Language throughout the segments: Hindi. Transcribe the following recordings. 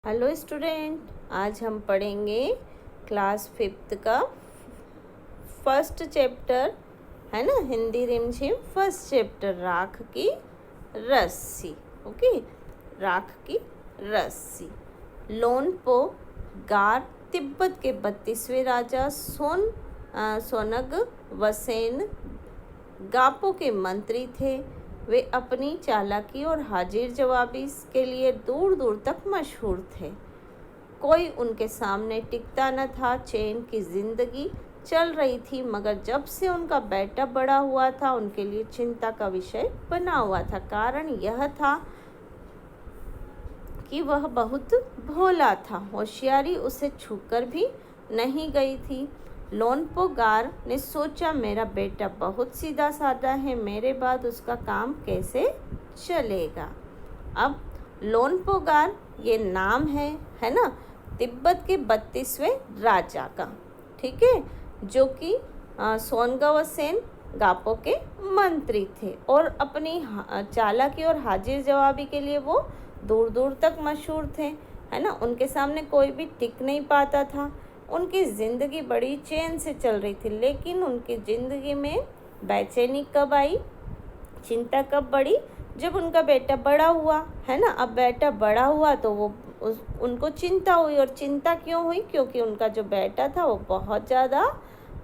हेलो स्टूडेंट, आज हम पढ़ेंगे क्लास 5th का फर्स्ट चैप्टर है ना। हिंदी रिमझिम फर्स्ट चैप्टर, राख की रस्सी। ओके, राख की रस्सी। लोनपो गार तिब्बत के 32वें राजा सोनग वसेन गापो के मंत्री थे। वे अपनी चालाकी और हाजिर जवाबी के लिए दूर दूर तक मशहूर थे। कोई उनके सामने टिकता न था। चैन की जिंदगी चल रही थी, मगर जब से उनका बेटा बड़ा हुआ था उनके लिए चिंता का विषय बना हुआ था। कारण यह था कि वह बहुत भोला था। होशियारी उसे छूकर भी नहीं गई थी। लोनपो गार ने सोचा, मेरा बेटा बहुत सीधा साधा है, मेरे बाद उसका काम कैसे चलेगा। अब लोनपो गार ये नाम है ना, तिब्बत के 32वें राजा का, ठीक है, जो कि सोनगवसेन गापो के मंत्री थे और अपनी चालाकी और हाजिर जवाबी के लिए वो दूर दूर तक मशहूर थे, है ना। उनके सामने कोई भी टिक नहीं पाता था। उनकी ज़िंदगी बड़ी चैन से चल रही थी, लेकिन उनकी ज़िंदगी में बेचैनी कब आई, चिंता कब बढ़ी, जब उनका बेटा बड़ा हुआ, है ना। अब बेटा बड़ा हुआ तो वो उनको चिंता हुई। और चिंता क्यों हुई? क्योंकि उनका जो बेटा था वो बहुत ज़्यादा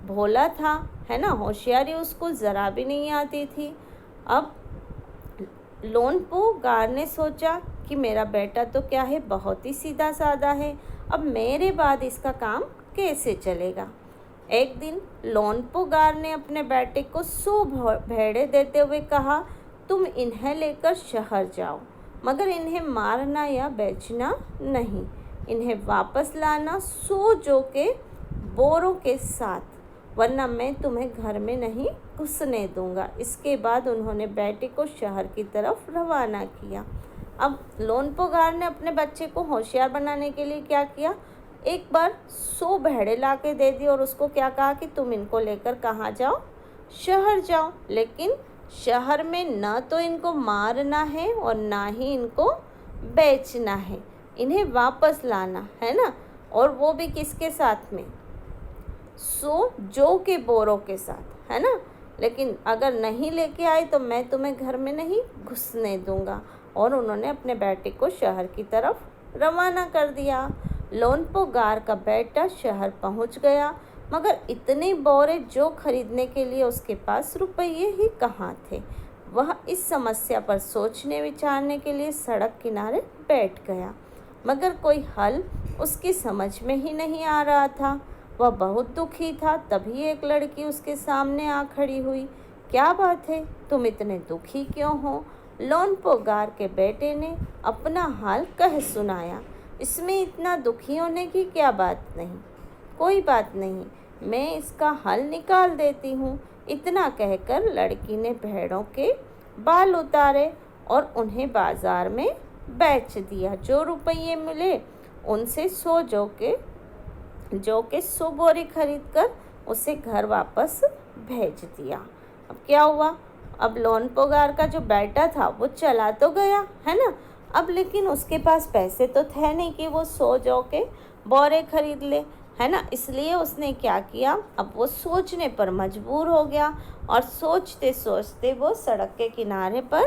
भोला था, है ना। होशियारी उसको ज़रा भी नहीं आती थी। अब लोनपो गार ने सोचा कि मेरा बेटा तो क्या है, बहुत ही सीधा साधा है, अब मेरे बाद इसका काम कैसे चलेगा। एक दिन लोनपो गार ने अपने बेटे को 100 भेड़े देते हुए कहा, तुम इन्हें लेकर शहर जाओ, मगर इन्हें मारना या बेचना नहीं। इन्हें वापस लाना 100 जौ के बोरों के साथ, वरना मैं तुम्हें घर में नहीं घुसने दूंगा। इसके बाद उन्होंने बेटे को शहर की तरफ रवाना किया। अब लोनपो गार ने अपने बच्चे को होशियार बनाने के लिए क्या किया, एक बार 100 भेड़े ला के दे दी और उसको क्या कहा कि तुम इनको लेकर कहाँ जाओ, शहर जाओ, लेकिन शहर में न तो इनको मारना है और ना ही इनको बेचना है, इन्हें वापस लाना है ना। और वो भी किसके साथ में, 100 जौ के बोरों के साथ, है ना। लेकिन अगर नहीं लेके आए तो मैं तुम्हें घर में नहीं घुसने दूंगा। और उन्होंने अपने बेटे को शहर की तरफ रवाना कर दिया। लोनपो गार का बेटा शहर पहुंच गया, मगर इतने बोरे जौ खरीदने के लिए उसके पास रुपये ही कहाँ थे। वह इस समस्या पर सोचने विचारने के लिए सड़क किनारे बैठ गया, मगर कोई हल उसकी समझ में ही नहीं आ रहा था। वह बहुत दुखी था। तभी एक लड़की उसके सामने आ खड़ी हुई। क्या बात है, तुम इतने दुखी क्यों हो? लोनपो गार के बेटे ने अपना हाल कह सुनाया। इसमें इतना दुखी होने की क्या बात नहीं, कोई बात नहीं, मैं इसका हल निकाल देती हूँ। इतना कहकर लड़की ने भेड़ों के बाल उतारे और उन्हें बाजार में बेच दिया। जो रुपये मिले उनसे 100 जौ के 100 बोरे खरीद कर उसे घर वापस भेज दिया। अब क्या हुआ, अब लोनपो गार का जो बेटा था वो चला तो गया, है ना। अब लेकिन उसके पास पैसे तो थे नहीं कि वो 100 जौ के बोरे खरीद ले, है ना। इसलिए उसने क्या किया, अब वो सोचने पर मजबूर हो गया और सोचते सोचते वो सड़क के किनारे पर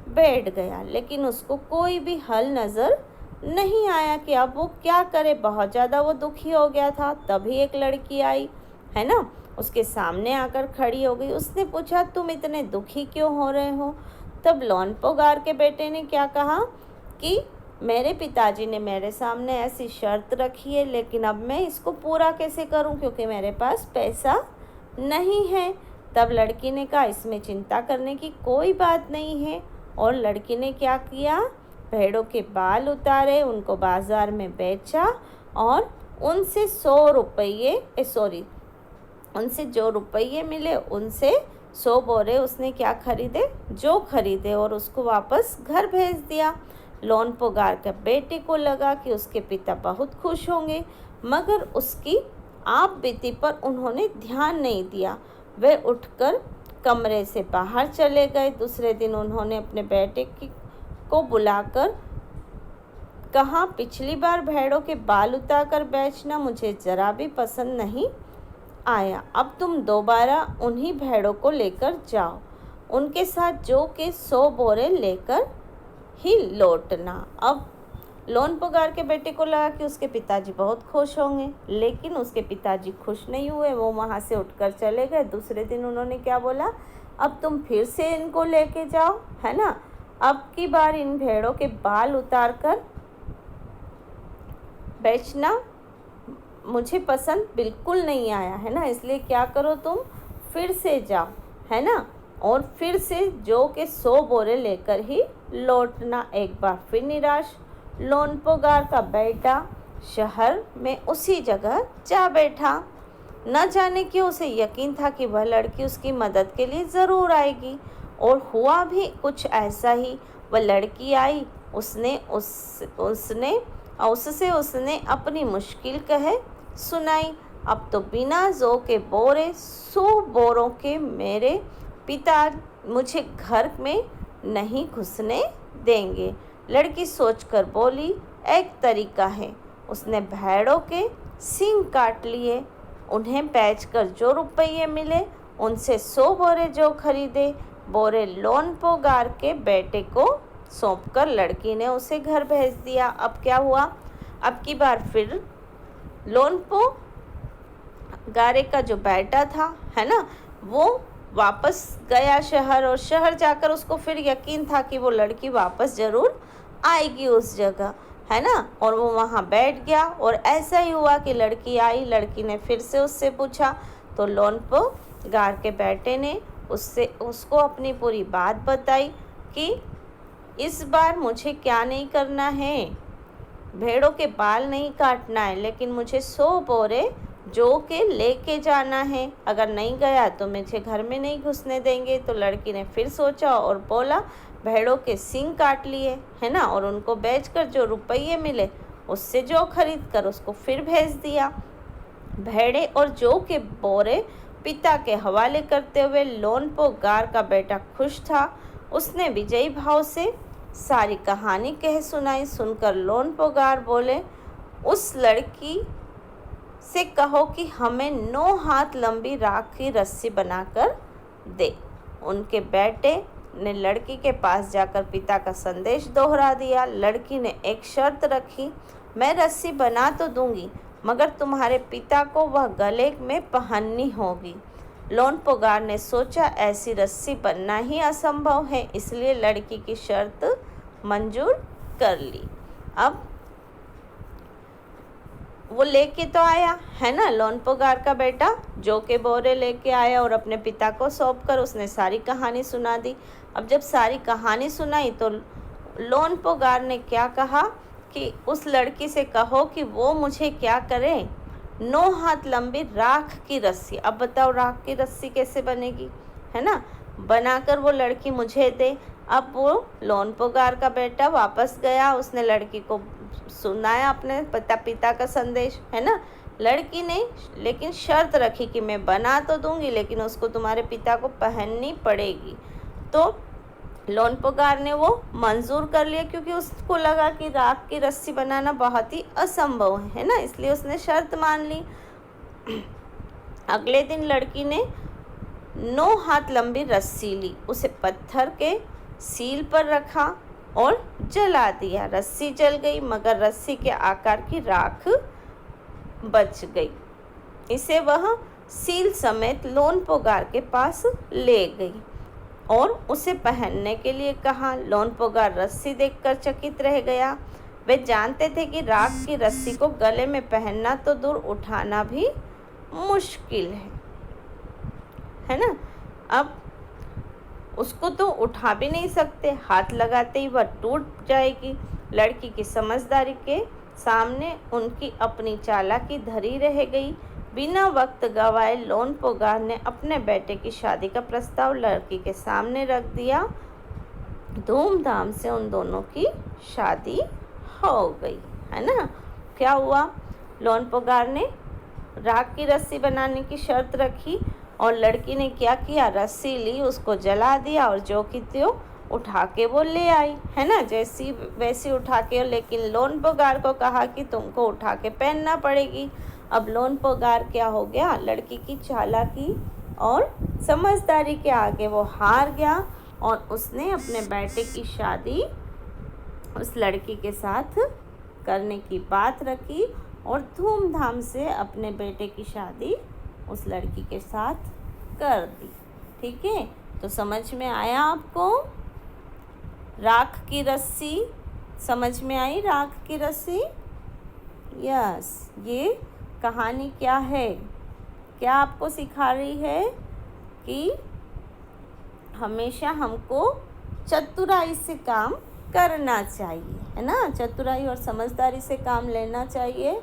बैठ गया। लेकिन उसको कोई भी हल नज़र नहीं आया कि अब वो क्या करे। बहुत ज़्यादा वो दुखी हो गया था। तभी एक लड़की आई, है ना, उसके सामने आकर खड़ी हो गई। उसने पूछा, तुम इतने दुखी क्यों हो रहे हो? तब लोनपो गार के बेटे ने क्या कहा कि मेरे पिताजी ने मेरे सामने ऐसी शर्त रखी है, लेकिन अब मैं इसको पूरा कैसे करूं, क्योंकि मेरे पास पैसा नहीं है। तब लड़की ने कहा, इसमें चिंता करने की कोई बात नहीं है। और लड़की ने क्या किया, भेड़ों के बाल उतारे, उनको बाजार में बेचा और उनसे 100 रुपये उनसे जो रुपये मिले उनसे 100 बोरे उसने क्या खरीदे, जो खरीदे, और उसको वापस घर भेज दिया। लोनपो गार के बेटे को लगा कि उसके पिता बहुत खुश होंगे, मगर उसकी आप बीती पर उन्होंने ध्यान नहीं दिया। वे उठकर कमरे से बाहर चले गए। दूसरे दिन उन्होंने अपने बेटे को बुलाकर कहा, पिछली बार भेड़ों के बाल उतार कर बेचना मुझे ज़रा भी पसंद नहीं आया। अब तुम दोबारा उन्हीं भेड़ों को लेकर जाओ, उनके साथ जौ के 100 बोरे लेकर ही लौटना। अब लोनपोगार के बेटे को लगा कि उसके पिताजी बहुत खुश होंगे, लेकिन उसके पिताजी खुश नहीं हुए। वो वहाँ से उठकर चले गए। दूसरे दिन उन्होंने क्या बोला, अब तुम फिर से इनको लेके जाओ, है ना। अब की बार इन भेड़ों के बाल उतार कर बेचना मुझे पसंद बिल्कुल नहीं आया, है ना। इसलिए क्या करो, तुम फिर से जाओ, है ना, और फिर से जौ के 100 बोरे लेकर ही लौटना। एक बार फिर निराश लोनपोगार का बेटा शहर में उसी जगह जा बैठा। न जाने क्यों उसे यकीन था कि वह लड़की उसकी मदद के लिए ज़रूर आएगी, और हुआ भी कुछ ऐसा ही। वह लड़की आई। उससे उसने अपनी मुश्किल कहे सुनाई। अब तो बिना जौ के बोरे 100 बोरों के मेरे पिता मुझे घर में नहीं घुसने देंगे। लड़की सोचकर बोली, एक तरीका है। उसने भेड़ों के सींग काट लिए। उन्हें बेचकर जो रुपये मिले उनसे 100 बोरे जौ खरीदे। बोरे लोनपोगार के बेटे को सौंपकर लड़की ने उसे घर भेज दिया। अब क्या हुआ, अब की बार फिर लोनपोगारे का जो बेटा था, है ना, वो वापस गया शहर, और शहर जाकर उसको फिर यकीन था कि वो लड़की वापस ज़रूर आएगी उस जगह, है ना। और वो वहाँ बैठ गया, और ऐसा ही हुआ कि लड़की आई। लड़की ने फिर से उससे पूछा, तो लोनपोगार के बेटे ने उसको अपनी पूरी बात बताई कि इस बार मुझे क्या नहीं करना है, भेड़ों के बाल नहीं काटना है, लेकिन मुझे 100 बोरे जौ के लेके जाना है। अगर नहीं गया तो मुझे घर में नहीं घुसने देंगे। तो लड़की ने फिर सोचा और बोला, भेड़ों के सींग काट लिए, है ना, और उनको बेचकर जो रुपये मिले उससे जौ खरीद कर उसको फिर भेज दिया। भेड़े और जौ के बोरे पिता के हवाले करते हुए लोनपोगार का बेटा खुश था। उसने विजयी भाव से सारी कहानी कह सुनाई। सुनकर लोनपोगार बोले, उस लड़की से कहो कि हमें 9 हाथ लंबी राख की रस्सी बनाकर दे। उनके बेटे ने लड़की के पास जाकर पिता का संदेश दोहरा दिया। लड़की ने एक शर्त रखी, मैं रस्सी बना तो दूंगी, मगर तुम्हारे पिता को वह गले में पहननी होगी। लोनपोगार ने सोचा, ऐसी रस्सी बनना ही असंभव है, इसलिए लड़की की शर्त मंजूर कर ली। अब वो लेके तो आया, है ना, लोनपोगार का बेटा जौ के बोरे लेके आया, और अपने पिता को सौंप कर उसने सारी कहानी सुना दी। अब जब सारी कहानी सुनाई तो लोनपोगार ने क्या कहा कि उस लड़की से कहो कि वो मुझे क्या करे, 9 हाथ लंबी राख की रस्सी। अब बताओ राख की रस्सी कैसे बनेगी, है ना, बनाकर वो लड़की मुझे दे। अब वो लोनपोगार का बेटा वापस गया। उसने लड़की को सुनाया अपने पिता का संदेश, है ना। लड़की ने लेकिन शर्त रखी कि मैं बना तो दूंगी, लेकिन उसको तुम्हारे पिता को पहननी पड़ेगी। तो लोनपोगार ने वो मंजूर कर लिया, क्योंकि उसको लगा कि राख की रस्सी बनाना बहुत ही असंभव है ना, इसलिए उसने शर्त मान ली। अगले दिन लड़की ने 9 हाथ लंबी रस्सी ली, उसे पत्थर के सील पर रखा और जला दिया। रस्सी जल गई, मगर रस्सी के आकार की राख बच गई। इसे वह सील समेत लोनपोगार के पास ले गई और उसे पहनने के लिए कहा। लोनपोगार रस्सी देखकर चकित रह गया। वे जानते थे कि राख की रस्सी को गले में पहनना तो दूर, उठाना भी मुश्किल है ना। अब उसको तो उठा भी नहीं सकते, हाथ लगाते ही वह टूट जाएगी। लड़की की समझदारी के सामने उनकी अपनी चालाकी धरी रह गई। बिना वक्त गवाए लोनपोगार ने अपने बेटे की शादी का प्रस्ताव लड़की के सामने रख दिया। धूमधाम से उन दोनों की शादी हो गई, है ना। क्या हुआ, लोनपोगार ने राख की रस्सी बनाने की शर्त रखी और लड़की ने क्या किया, रस्सी ली, उसको जला दिया और जो की त्यों उठा के वो ले आई, है ना, जैसी वैसी उठा के। लेकिन लोनपोगार को कहा कि तुमको उठा के पहनना पड़ेगी। अब लोनपोगार क्या हो गया, लड़की की चालाकी और समझदारी के आगे वो हार गया और उसने अपने बेटे की शादी उस लड़की के साथ करने की बात रखी और धूमधाम से अपने बेटे की शादी उस लड़की के साथ कर दी। ठीक है, तो समझ में आया आपको? राख की रस्सी समझ में आई? राख की रस्सी, यस। ये कहानी क्या है, क्या आपको सिखा रही है कि हमेशा हमको चतुराई से काम करना चाहिए, है ना, चतुराई और समझदारी से काम लेना चाहिए।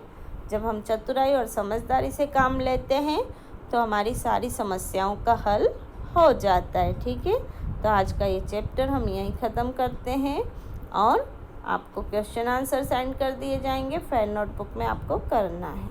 जब हम चतुराई और समझदारी से काम लेते हैं तो हमारी सारी समस्याओं का हल हो जाता है। ठीक है, तो आज का ये चैप्टर हम यहीं ख़त्म करते हैं और आपको क्वेश्चन आंसर सेंड कर दिए जाएंगे, फेयर नोटबुक में आपको करना है।